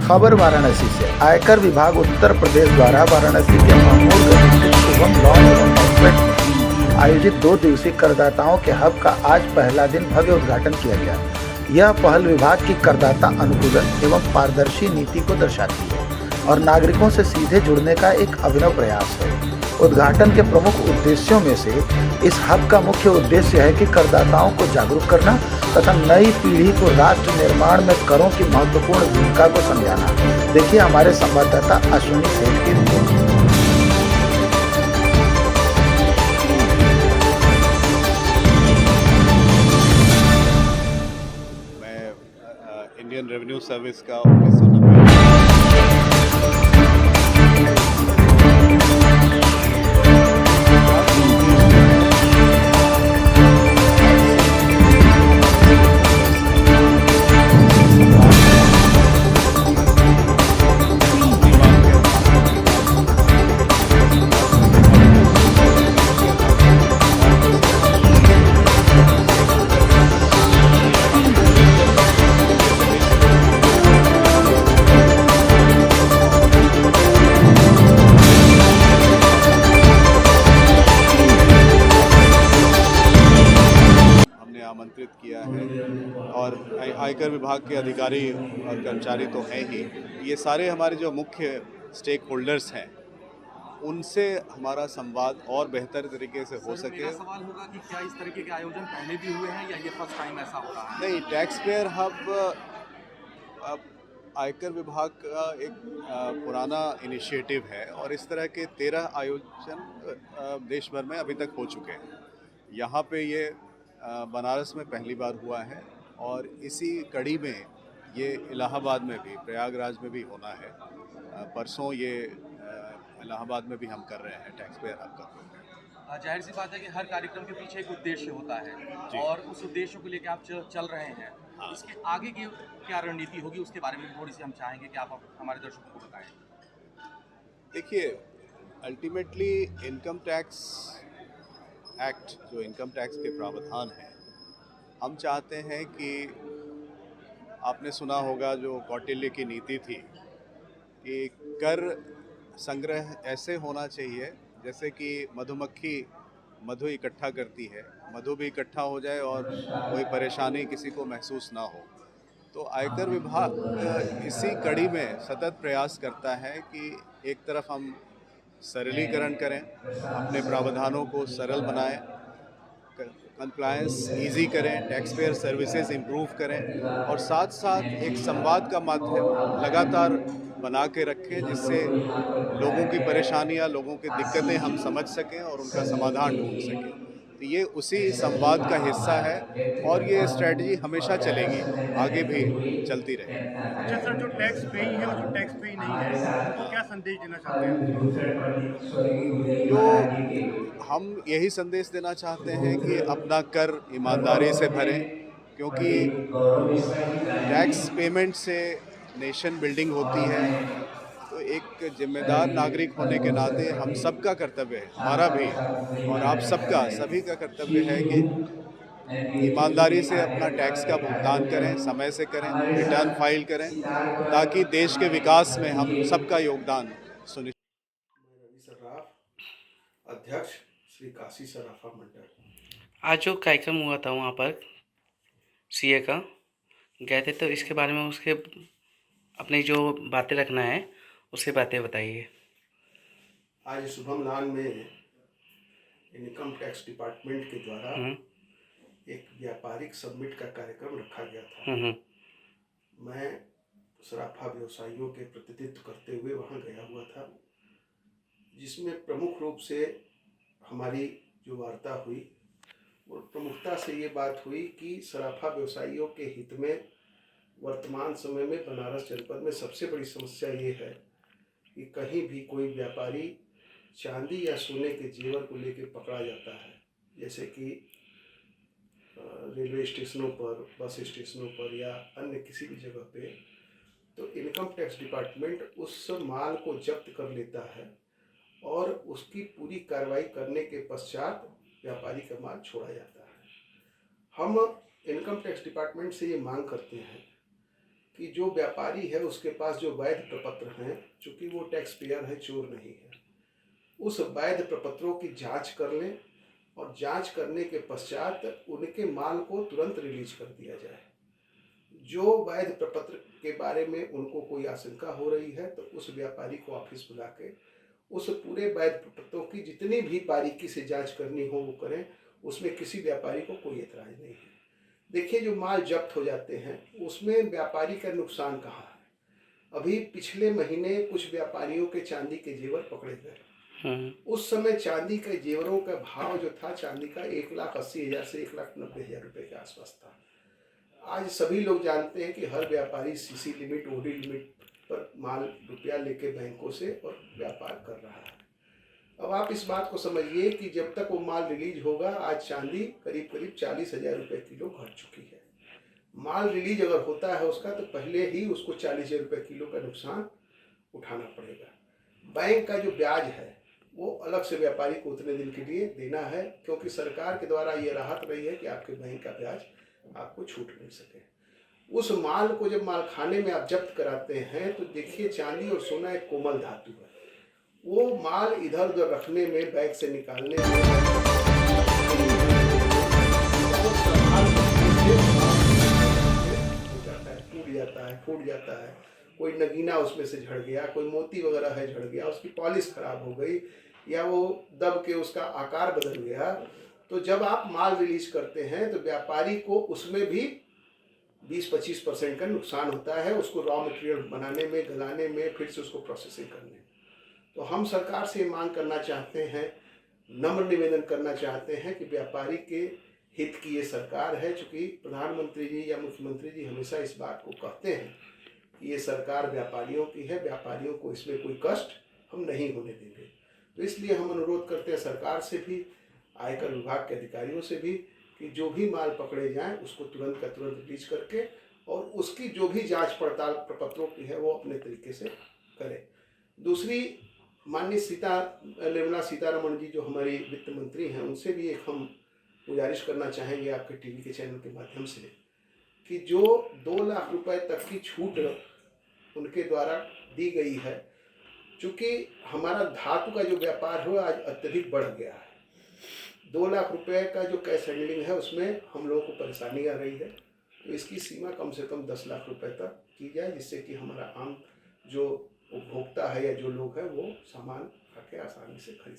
खबर वाराणसी से। आयकर विभाग उत्तर प्रदेश द्वारा वाराणसी के महमूद गंज स्थित शुभम लॉन एवं बैंक्वेट में आयोजित 2 दिवसीय करदाताओं के हब का आज पहला दिन भव्य उद्घाटन किया गया। यह पहल विभाग की करदाता अनुकूलन एवं पारदर्शी नीति को दर्शाती है और नागरिकों से सीधे जुड़ने का एक अभिनव प्रयास है। उद्घाटन के प्रमुख उद्देश्यों में से इस हब का मुख्य उद्देश्य है कि करदाताओं को जागरूक करना तथा नई पीढ़ी को राष्ट्र निर्माण में करों की महत्वपूर्ण भूमिका को समझाना। देखिए हमारे संवाददाता अश्विनी सेठ की रिपोर्ट। मैं इंडियन रेवेन्यू सर्विस का 1990 आमंत्रित किया है और आयकर विभाग के अधिकारी और कर्मचारी तो हैं ही, ये सारे हमारे जो मुख्य स्टेक होल्डर्स हैं उनसे हमारा संवाद और बेहतर तरीके से हो सके। मेरा सवाल होगा कि क्या इस तरीके के आयोजन पहले भी हुए हैं या ये फर्स्ट टाइम ऐसा हो रहा है? नहीं, टैक्स पेयर हब अब आयकर विभाग का एक पुराना इनिशिएटिव है और इस तरह के 13 आयोजन देश भर में अभी तक हो चुके हैं। यहाँ पे ये बनारस में पहली बार हुआ है और इसी कड़ी में ये इलाहाबाद में भी, प्रयागराज में भी होना है। परसों ये इलाहाबाद में भी हम कर रहे हैं टैक्स पेयर हब का प्रोग्राम। जाहिर सी बात है कि हर कार्यक्रम के पीछे एक उद्देश्य होता है और उस उद्देश्य को लेकर आप चल रहे हैं। हाँ। इसके आगे की क्या रणनीति होगी उसके बारे में थोड़ी सी हम चाहेंगे कि आप हमारे दर्शकों को बताएं। देखिए, अल्टीमेटली इनकम टैक्स एक्ट, जो इनकम टैक्स के प्रावधान हैं, हम चाहते हैं कि आपने सुना होगा जो कौटिल्य की नीति थी कि कर संग्रह ऐसे होना चाहिए जैसे कि मधुमक्खी मधु इकट्ठा करती है, मधु भी इकट्ठा हो जाए और कोई परेशानी किसी को महसूस ना हो। तो आयकर विभाग इसी कड़ी में सतत प्रयास करता है कि एक तरफ हम सरलीकरण करें, अपने प्रावधानों को सरल बनाएं, कंप्लायंस इजी करें, टैक्स पेयर सर्विसेज इम्प्रूव करें और साथ साथ एक संवाद का माध्यम लगातार बना के रखें जिससे लोगों की परेशानियां, लोगों की दिक्कतें हम समझ सकें और उनका समाधान ढूंढ सकें। तो ये उसी संवाद का हिस्सा है और ये स्ट्रेटजी हमेशा चलेगी, आगे भी चलती रहेगी। अच्छा सर, जो टैक्स पेई है और जो टैक्स पेई नहीं है उनको क्या संदेश देना चाहते हैं? जो हम यही संदेश देना चाहते हैं कि अपना कर ईमानदारी से भरें, क्योंकि टैक्स पेमेंट से नेशन बिल्डिंग होती है। तो एक जिम्मेदार नागरिक होने के नाते हम सबका कर्तव्य है, हमारा भी और आप सबका, सभी का कर्तव्य है कि ईमानदारी से अपना टैक्स का भुगतान करें, समय से करें, रिटर्न फाइल करें, ताकि देश के विकास में हम सबका योगदान सुनिश्चित। रवि सर्राफ, अध्यक्ष श्री काशी सराफा मंडल। आज जो कार्यक्रम हुआ था वहाँ पर सीए का गए थे, तो इसके बारे में उसके अपनी जो बातें रखना है उसकी बातें बताइए। आज शुभम लान में इनकम टैक्स डिपार्टमेंट के द्वारा एक व्यापारिक सबमिट का कार्यक्रम रखा गया था। मैं सराफा व्यवसायियों के प्रतिनिधित्व करते हुए वहां गया हुआ था, जिसमें प्रमुख रूप से हमारी जो वार्ता हुई वो प्रमुखता से ये बात हुई कि सराफा व्यवसायियों के हित में वर्तमान समय में बनारस जनपद में सबसे बड़ी समस्या ये है कि कहीं भी कोई व्यापारी चांदी या सोने के जेवर को लेकर पकड़ा जाता है, जैसे कि रेलवे स्टेशनों पर, बस स्टेशनों पर या अन्य किसी भी जगह पे, तो इनकम टैक्स डिपार्टमेंट उस माल को जब्त कर लेता है और उसकी पूरी कार्रवाई करने के पश्चात व्यापारी का माल छोड़ा जाता है। हम इनकम टैक्स डिपार्टमेंट से ये मांग करते हैं कि जो व्यापारी है उसके पास जो वैध प्रपत्र हैं, चूंकि वो टैक्स पेयर है, चोर नहीं है, उस वैध प्रपत्रों की जांच कर लें और जांच करने के पश्चात उनके माल को तुरंत रिलीज कर दिया जाए। जो वैध प्रपत्र के बारे में उनको कोई आशंका हो रही है तो उस व्यापारी को ऑफिस बुला के उस पूरे वैध प्रपत्रों की जितनी भी बारीकी से जांच करनी हो वो करें। उसमें किसी व्यापारी को कोई एतराज नहीं है। देखिए, जो माल जब्त हो जाते हैं उसमें व्यापारी का नुकसान कहाँ है। अभी पिछले महीने कुछ व्यापारियों के चांदी के जेवर पकड़े गए। उस समय चांदी के जेवरों का भाव जो था, चांदी का 1,80,000 से 1,90,000 रुपये के आसपास था। आज सभी लोग जानते हैं कि हर व्यापारी सीसी लिमिट, ओडी लिमिट पर माल रुपया लेके बैंकों से और व्यापार कर रहा है। अब आप इस बात को समझिए कि जब तक वो माल रिलीज होगा, आज चांदी करीब करीब 40,000 रुपये किलो घट चुकी है। माल रिलीज अगर होता है उसका, तो पहले ही उसको 40,000 रुपये किलो का नुकसान उठाना पड़ेगा। बैंक का जो ब्याज है वो अलग से व्यापारी को उतने दिन के लिए देना है, क्योंकि सरकार के द्वारा ये राहत रही है कि आपके बैंक का ब्याज आपको छूट नहीं सके। उस माल को जब माल खाने में आप जब्त कराते हैं तो देखिए, चांदी और सोना एक कोमल धातु है। वो माल इधर उधर रखने में, बैग से निकालने में फूट जाता है। कोई नगीना उसमें से झड़ गया, कोई मोती वगैरह है झड़ गया, उसकी पॉलिश खराब हो गई या वो दब के उसका आकार बदल गया। तो जब आप माल रिलीज करते हैं तो व्यापारी को उसमें भी 20-25% का नुकसान होता है, उसको रॉ मटेरियल बनाने में, गलाने में, फिर से उसको प्रोसेसिंग करने में। तो हम सरकार से मांग करना चाहते हैं, नम्र निवेदन करना चाहते हैं कि व्यापारी के हित की ये सरकार है। चूँकि प्रधानमंत्री जी या मुख्यमंत्री जी हमेशा इस बात को कहते हैं कि ये सरकार व्यापारियों की है, व्यापारियों को इसमें कोई कष्ट हम नहीं होने देंगे। तो इसलिए हम अनुरोध करते हैं सरकार से भी, आयकर विभाग के अधिकारियों से भी, कि जो भी माल पकड़े जाएं उसको तुरंत का तुरंत रिलीज करके और उसकी जो भी जांच पड़ताल प्रपत्रों की है वो अपने तरीके से करें। दूसरी, माननीय निर्मला सीतारमण जी जो हमारी वित्त मंत्री हैं, उनसे भी एक हम गुजारिश करना चाहेंगे आपके टीवी के चैनल के माध्यम से, कि जो 2 लाख रुपए तक की छूट उनके द्वारा दी गई है, चूँकि हमारा धातु का जो व्यापार है आज अत्यधिक बढ़ गया है। 2 लाख रुपए का जो कैश हैंडलिंग है उसमें हम लोगों को परेशानी आ रही है। तो इसकी सीमा कम से कम 10 लाख रुपए तक की जाए, जिससे कि हमारा आम जो उपभोक्ता है या जो लोग हैं वो सामान आके आसानी से खरीद